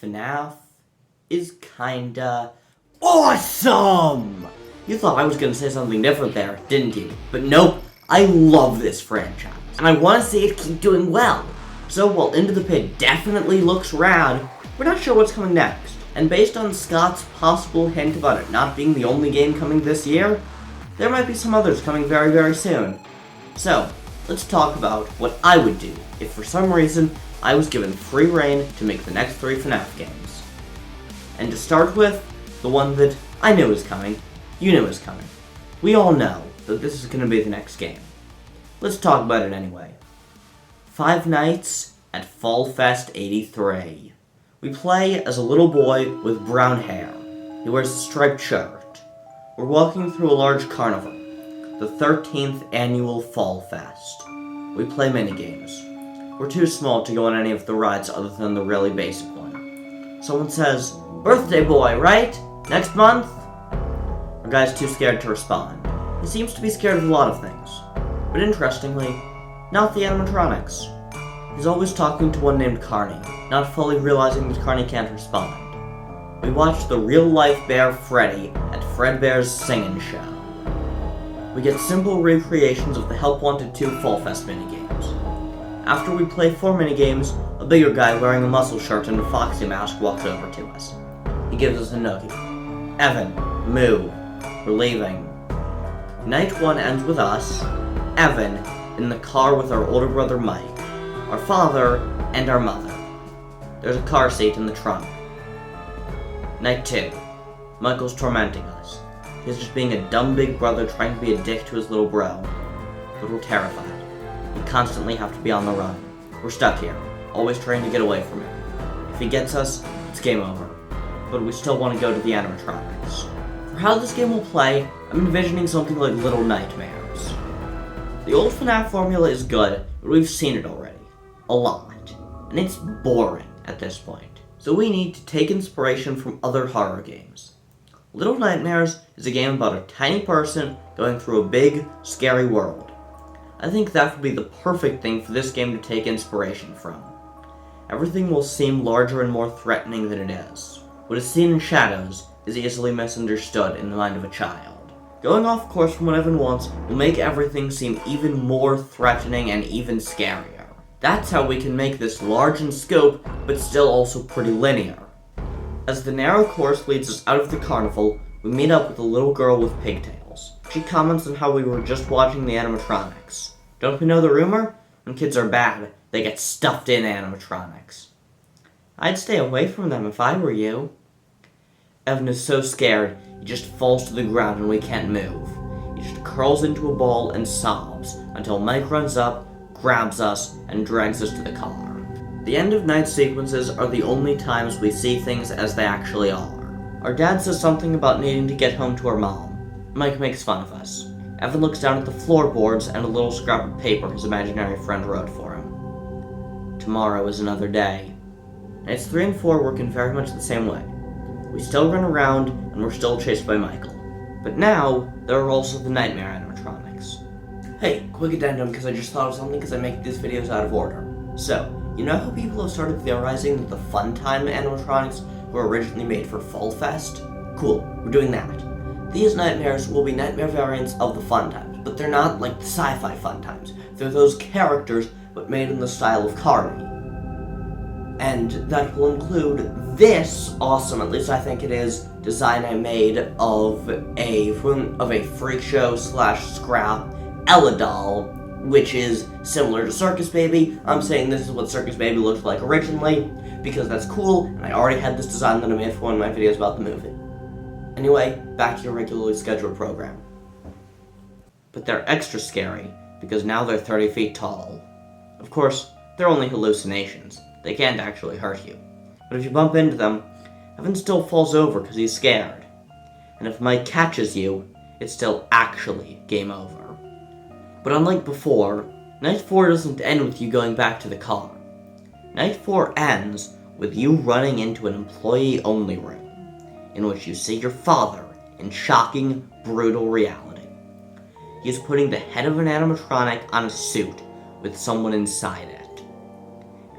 FNAF is kinda awesome! You thought I was gonna say something different there, didn't you? But nope, I love this franchise, and I want to see it keep doing well. So while Into the Pit definitely looks rad, we're not sure what's coming next. And based on Scott's possible hint about it not being the only game coming this year, there might be some others coming very, very soon. So, let's talk about what I would do if for some reason I was given free reign to make the next 3 FNAF games. And to start with, the one that I knew was coming, you knew was coming. We all know that this is going to be the next game. Let's talk about it anyway. Five Nights at Fall Fest 83. We play as a little boy with brown hair. He wears a striped shirt. We're walking through a large carnival, the 13th annual Fall Fest. We play minigames. We're too small to go on any of the rides other than the really basic one. Someone says, "Birthday boy, right? Next month?" Our guy's too scared to respond. He seems to be scared of a lot of things. But interestingly, not the animatronics. He's always talking to one named Carney, not fully realizing that Carney can't respond. We watch the real-life bear Freddy at Fredbear's Singin' Show. We get simple recreations of the Help Wanted 2 Fall Fest minigames. After we play 4 minigames, a bigger guy wearing a muscle shirt and a foxy mask walks over to us. He gives us a noogie. "Evan, move. We're leaving." Night 1 ends with us, Evan, in the car with our older brother Mike, our father, and our mother. There's a car seat in the trunk. Night 2. Michael's tormenting us. He's just being a dumb big brother trying to be a dick to his little bro. But we're terrified. We constantly have to be on the run. We're stuck here, always trying to get away from him. If he gets us, it's game over. But we still want to go to the animatronics. For how this game will play, I'm envisioning something like Little Nightmares. The old FNAF formula is good, but we've seen it already. A lot. And it's boring at this point. So we need to take inspiration from other horror games. Little Nightmares is a game about a tiny person going through a big, scary world. I think that would be the perfect thing for this game to take inspiration from. Everything will seem larger and more threatening than it is. What is seen in shadows is easily misunderstood in the mind of a child. Going off course from what Evan wants will make everything seem even more threatening and even scarier. That's how we can make this large in scope, but still also pretty linear. As the narrow course leads us out of the carnival, we meet up with a little girl with pigtails. She comments on how we were just watching the animatronics. Don't we know the rumor? When kids are bad, they get stuffed in animatronics. I'd stay away from them if I were you. Evan is so scared, he just falls to the ground and we can't move. He just curls into a ball and sobs until Mike runs up, grabs us, and drags us to the car. The end of night sequences are the only times we see things as they actually are. Our dad says something about needing to get home to our mom. Mike makes fun of us. Evan looks down at the floorboards and a little scrap of paper his imaginary friend wrote for him. Tomorrow is another day. Nights 3 and 4 work in very much the same way. We still run around and we're still chased by Michael. But now, there are also the nightmare animatronics. Hey, quick addendum because I just thought of something because I make these videos out of order. So, you know how people have started theorizing that the Funtime animatronics were originally made for Fall Fest? Cool, we're doing that. These nightmares will be nightmare variants of the Funtimes, but they're not like the sci-fi Funtimes. They're those characters, but made in the style of Carney. And that will include this awesome, at least I think it is, design I made of a freak show / scrap Ella doll, which is similar to Circus Baby. I'm saying this is what Circus Baby looked like originally, because that's cool, and I already had this design that I made for one of my videos about the movie. Anyway, back to your regularly scheduled program. But they're extra scary, because now they're 30 feet tall. Of course, they're only hallucinations. They can't actually hurt you. But if you bump into them, Evan still falls over because he's scared. And if Mike catches you, it's still actually game over. But unlike before, Night 4 doesn't end with you going back to the car. Night 4 ends with you running into an employee-only room, in which you see your father in shocking, brutal reality. He is putting the head of an animatronic on a suit with someone inside it.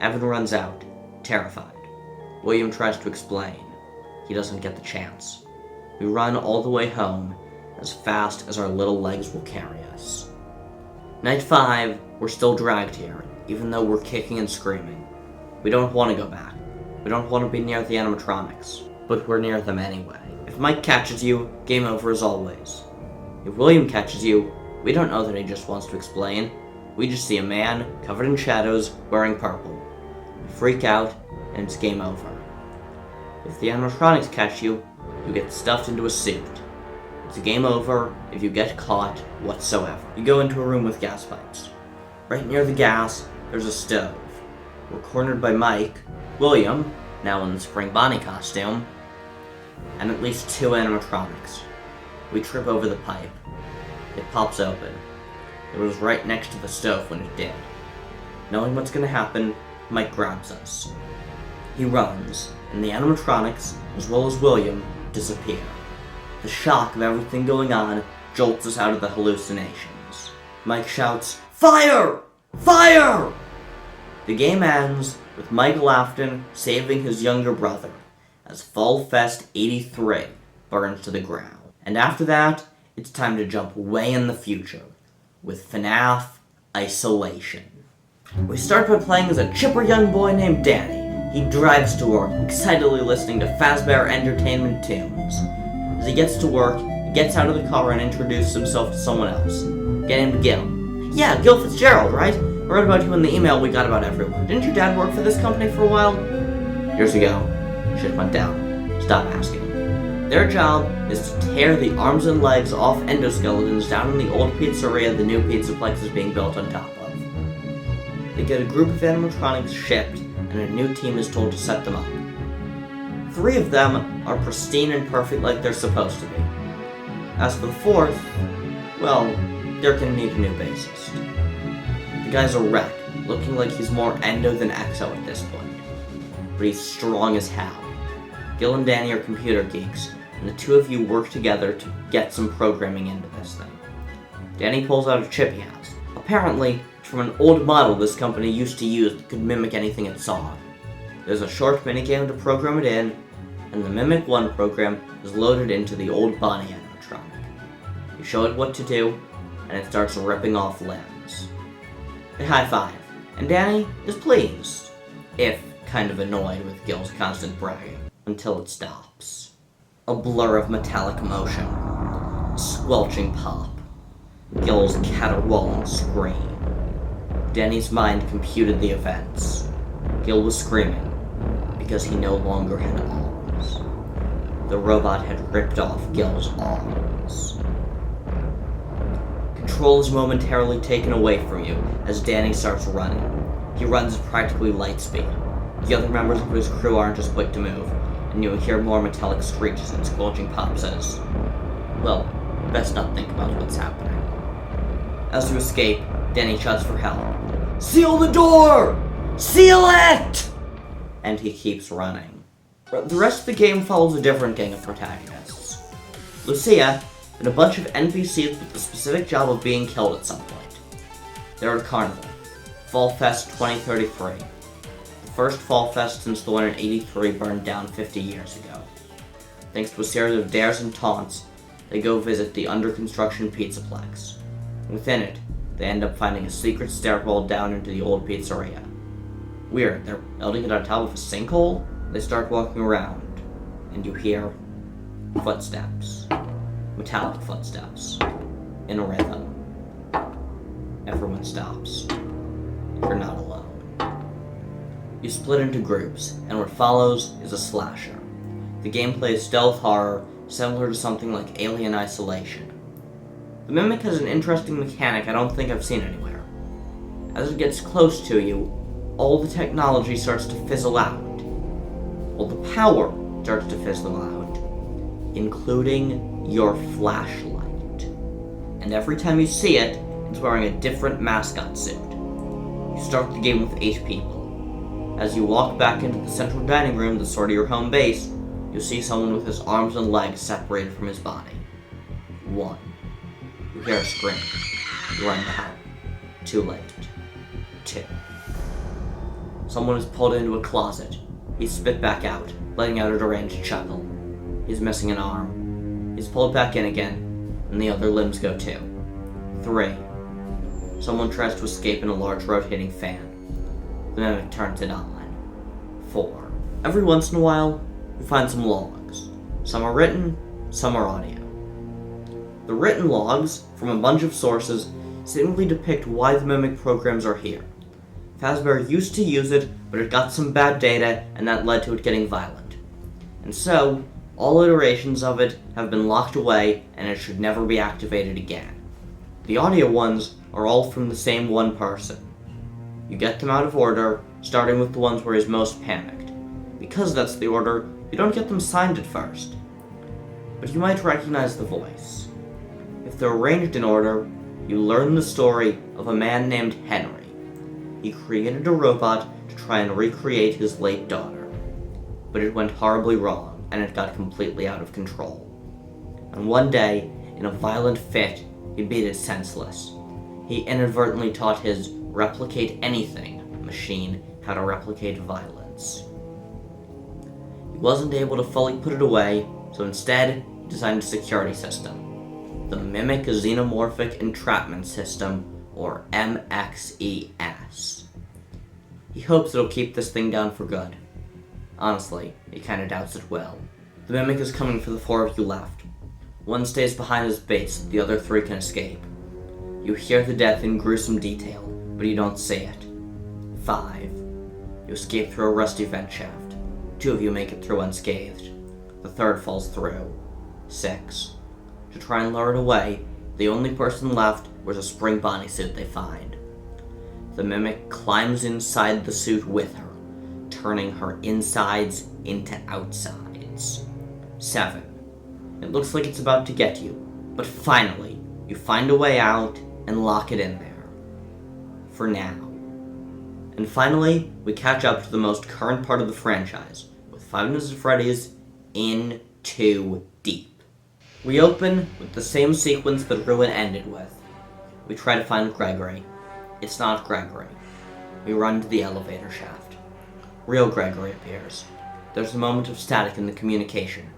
Evan runs out, terrified. William tries to explain. He doesn't get the chance. We run all the way home as fast as our little legs will carry us. Night 5, we're still dragged here, even though we're kicking and screaming. We don't want to go back. We don't want to be near the animatronics, but we're near them anyway. If Mike catches you, game over as always. If William catches you, we don't know that he just wants to explain. We just see a man covered in shadows wearing purple. We freak out, and it's game over. If the animatronics catch you, you get stuffed into a suit. It's a game over if you get caught whatsoever. You go into a room with gas pipes. Right near the gas, there's a stove. We're cornered by Mike, William, now in the Spring Bonnie costume, and at least 2 animatronics. We trip over the pipe. It pops open. It was right next to the stove when it did. Knowing what's gonna happen, Mike grabs us. He runs, and the animatronics, as well as William, disappear. The shock of everything going on jolts us out of the hallucinations. Mike shouts, "Fire! Fire!" The game ends with Michael Afton saving his younger brother as Fall Fest 83 burns to the ground. And after that, it's time to jump way in the future with FNAF Isolation. We start by playing as a chipper young boy named Danny. He drives to work, excitedly listening to Fazbear Entertainment tunes. As he gets to work, he gets out of the car and introduces himself to someone else. A guy named Gil. "Yeah, Gil Fitzgerald, right? I read about you in the email we got about everyone. Didn't your dad work for this company for a while?" Years ago. Shit went down. Stop asking. Their job is to tear the arms and legs off endoskeletons down in the old pizzeria the new Pizzaplex is being built on top of. They get a group of animatronics shipped, and a new team is told to set them up. 3 of them are pristine and perfect like they're supposed to be. As for the 4th, well, they're gonna need a new bassist. The guy's a wreck, looking like he's more endo than exo at this point. But he's strong as hell. Gil and Danny are computer geeks, and the 2 of you work together to get some programming into this thing. Danny pulls out a chip he has. Apparently, it's from an old model this company used to use that could mimic anything it saw. There's a short minigame to program it in, and the Mimic 1 program is loaded into the old Bonnie animatronic. You show it what to do, and it starts ripping off limbs. They high-five, and Danny is pleased, if kind of annoyed with Gil's constant bragging, until it stops. A blur of metallic motion, a squelching pop, Gil's caterwauling scream. Danny's mind computed the events. Gil was screaming because he no longer had arms. The robot had ripped off Gil's arms. Control is momentarily taken away from you as Danny starts running. He runs at practically light speed. The other members of his crew aren't as quick to move, and you hear more metallic screeches and squelching pops as, well, best not think about what's happening. As you escape, Danny shouts for help. "Seal the door! Seal it!" And he keeps running. The rest of the game follows a different gang of protagonists. Lucia, and a bunch of NPCs with the specific job of being killed at some point. They're at Carnival, Fall Fest 2033. The first Fall Fest since the one in 83 burned down 50 years ago. Thanks to a series of dares and taunts, they go visit the under-construction Pizzaplex. Within it, they end up finding a secret stairwell down into the old pizzeria. Weird, they're building it on top of a sinkhole? They start walking around, and you hear footsteps. Metallic footsteps. In a rhythm. Everyone stops. You're not alone. You split into groups, and what follows is a slasher. The gameplay is stealth horror, similar to something like Alien Isolation. The Mimic has an interesting mechanic I don't think I've seen anywhere. As it gets close to you, all the technology starts to fizzle out. All the power starts to fizzle out, including your flashlight. And every time you see it, it's wearing a different mascot suit. You start the game with 8 people. As you walk back into the central dining room that's sort of your home base, you see someone with his arms and legs separated from his body. 1. You hear a scream. You run to help. Too late. 2. Someone is pulled into a closet. He's spit back out, letting out a deranged chuckle. He's missing an arm. He's pulled back in again, and the other limbs go too. 3. Someone tries to escape in a large rotating fan. The mimic turns it on. 4. Every once in a while, you find some logs. Some are written, some are audio. The written logs, from a bunch of sources, seemingly depict why the mimic programs are here. Fazbear used to use it, but it got some bad data, and that led to it getting violent. And so, all iterations of it have been locked away, and it should never be activated again. The audio ones are all from the same one person. You get them out of order, starting with the ones where he's most panicked. Because that's the order, you don't get them signed at first. But you might recognize the voice. If they're arranged in order, you learn the story of a man named Henry. He created a robot to try and recreate his late daughter. But it went horribly wrong, and it got completely out of control. And one day, in a violent fit, he beat it senseless. He inadvertently taught his replicate anything machine how to replicate violence. He wasn't able to fully put it away, so instead, he designed a security system. The Mimic Xenomorphic Entrapment System, or MXES. He hopes it'll keep this thing down for good. Honestly, he kinda doubts it will. The Mimic is coming for the 4 of you left. One stays behind his base, the other 3 can escape. You hear the death in gruesome detail, but you don't see it. 5. You escape through a rusty vent shaft. 2 of you make it through unscathed. The 3rd falls through. 6. To try and lure it away, the only person left wears a spring bodysuit they find. The Mimic climbs inside the suit with her, turning her insides into outsides. 7. It looks like it's about to get you, but finally, you find a way out and lock it in there. For now. And finally, we catch up to the most current part of the franchise, with Five Nights at Freddy's In Too Deep. We open with the same sequence that Ruin ended with. We try to find Gregory. It's not Gregory. We run to the elevator shaft. Real Gregory appears. There's a moment of static in the communication.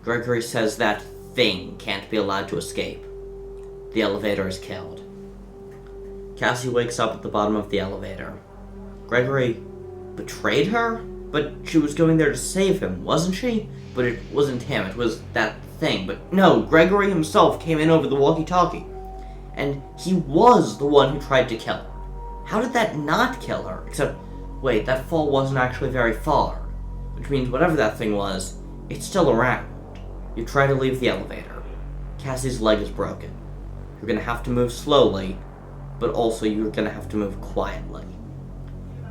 Gregory says that thing can't be allowed to escape. The elevator is killed. Cassie wakes up at the bottom of the elevator. Gregory betrayed her? But she was going there to save him, wasn't she? But it wasn't him, it was that thing. But no, Gregory himself came in over the walkie-talkie. And he was the one who tried to kill her. How did that not kill her? Except, wait, that fall wasn't actually very far. Which means whatever that thing was, it's still around. You try to leave the elevator. Cassie's leg is broken. You're gonna have to move slowly, but also you're gonna have to move quietly.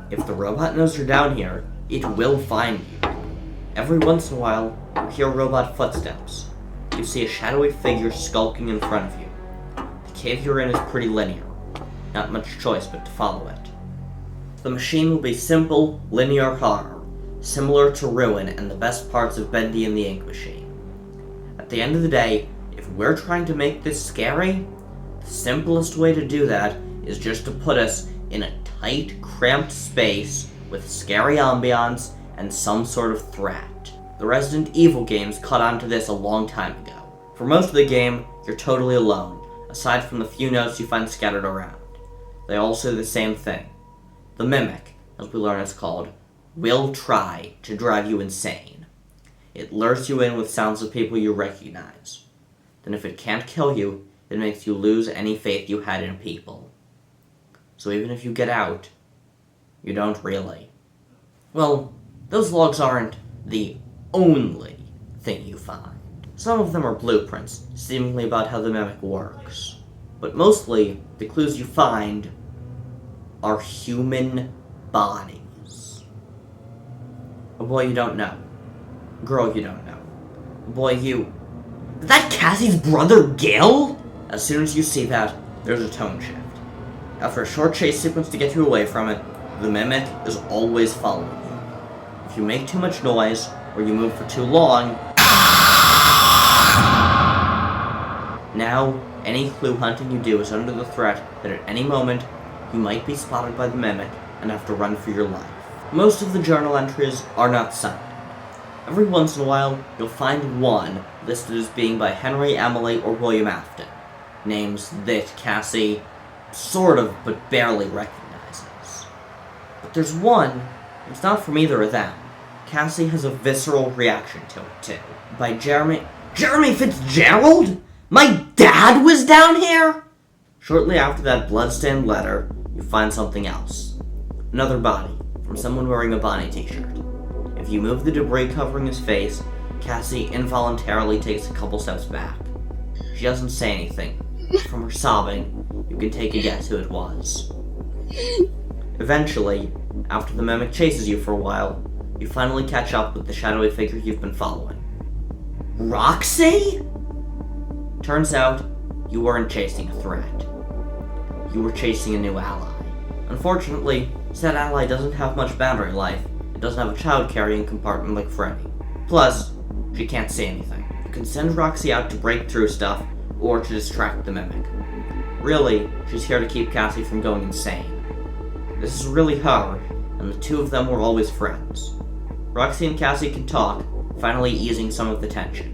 If the robot knows you're down here, it will find you. Every once in a while, you hear robot footsteps. You see a shadowy figure skulking in front of you. The cave you're in is pretty linear. Not much choice but to follow it. The machine will be simple, linear horror, similar to Ruin and the best parts of Bendy and the Ink Machine. At the end of the day, if we're trying to make this scary, the simplest way to do that is just to put us in a tight, cramped space with scary ambiance and some sort of threat. The Resident Evil games caught on to this a long time ago. For most of the game, you're totally alone, aside from the few notes you find scattered around. They all say the same thing. The Mimic, as we learn it's called, will try to drive you insane. It lures you in with sounds of people you recognize. Then if it can't kill you, it makes you lose any faith you had in people. So even if you get out, you don't really. Well, those logs aren't the only thing you find. Some of them are blueprints, seemingly about how the Mimic works. But mostly, the clues you find are human bodies. A boy you don't know. A girl you don't know. A boy you... Is that Cassie's brother, Gil? As soon as you see that, there's a tone shift. After a short chase sequence to get you away from it, the Mimic is always following you. If you make too much noise, or you move for too long... Now, any clue hunting you do is under the threat that at any moment, you might be spotted by the Mimic and have to run for your life. Most of the journal entries are not signed. Every once in a while, you'll find one listed as being by Henry, Emily, or William Afton. Names that Cassie sort of, but barely recognizes. But there's one, it's not from either of them. Cassie has a visceral reaction to it, too. By Jeremy Fitzgerald? My dad was down here? Shortly after that bloodstained letter, you find something else. Another body, from someone wearing a Bonnie t-shirt. If you move the debris covering his face, Cassie involuntarily takes a couple steps back. She doesn't say anything. From her sobbing, you can take a guess who it was. Eventually, after the mimic chases you for a while, you finally catch up with the shadowy figure you've been following. Roxy? Turns out, you weren't chasing a threat. You were chasing a new ally. Unfortunately, said ally doesn't have much battery life. It doesn't have a child carrying compartment like Freddy. Plus, she can't see anything. You can send Roxy out to break through stuff, or to distract the mimic. Really, she's here to keep Cassie from going insane. This is really her, and the two of them were always friends. Roxy and Cassie can talk, finally easing some of the tension.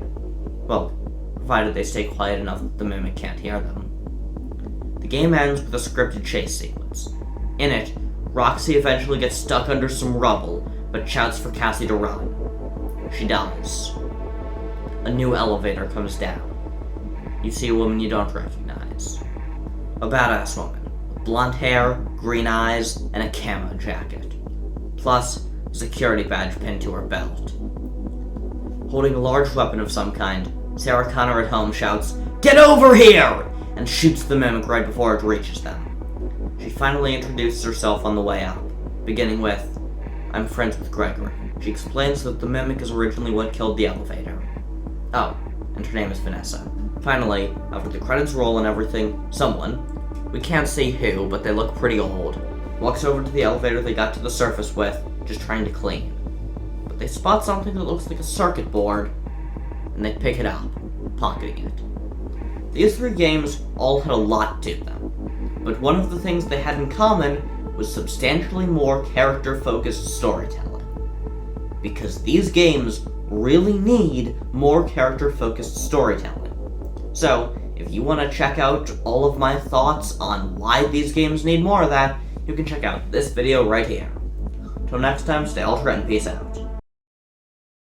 Well, provided they stay quiet enough that the mimic can't hear them. The game ends with a scripted chase sequence. In it, Roxy eventually gets stuck under some rubble, but shouts for Cassie to run. She does. A new elevator comes down. You see a woman you don't recognize. A badass woman, with blonde hair, green eyes, and a camo jacket. Plus, a security badge pinned to her belt. Holding a large weapon of some kind, Sarah Connor at home shouts, "Get over here!" and shoots the mimic right before it reaches them. She finally introduces herself on the way up, beginning with, "I'm friends with Gregory." She explains that the mimic is originally what killed the elevator. Oh, and her name is Vanessa. Finally, after the credits roll and everything, someone, we can't see who, but they look pretty old, walks over to the elevator they got to the surface with, just trying to clean. But they spot something that looks like a circuit board, and they pick it up, pocketing it. These three games all had a lot to them, but one of the things they had in common was substantially more character-focused storytelling. Because these games really need more character-focused storytelling. So, if you want to check out all of my thoughts on why these games need more of that, you can check out this video right here. Till next time, stay ultra and peace out.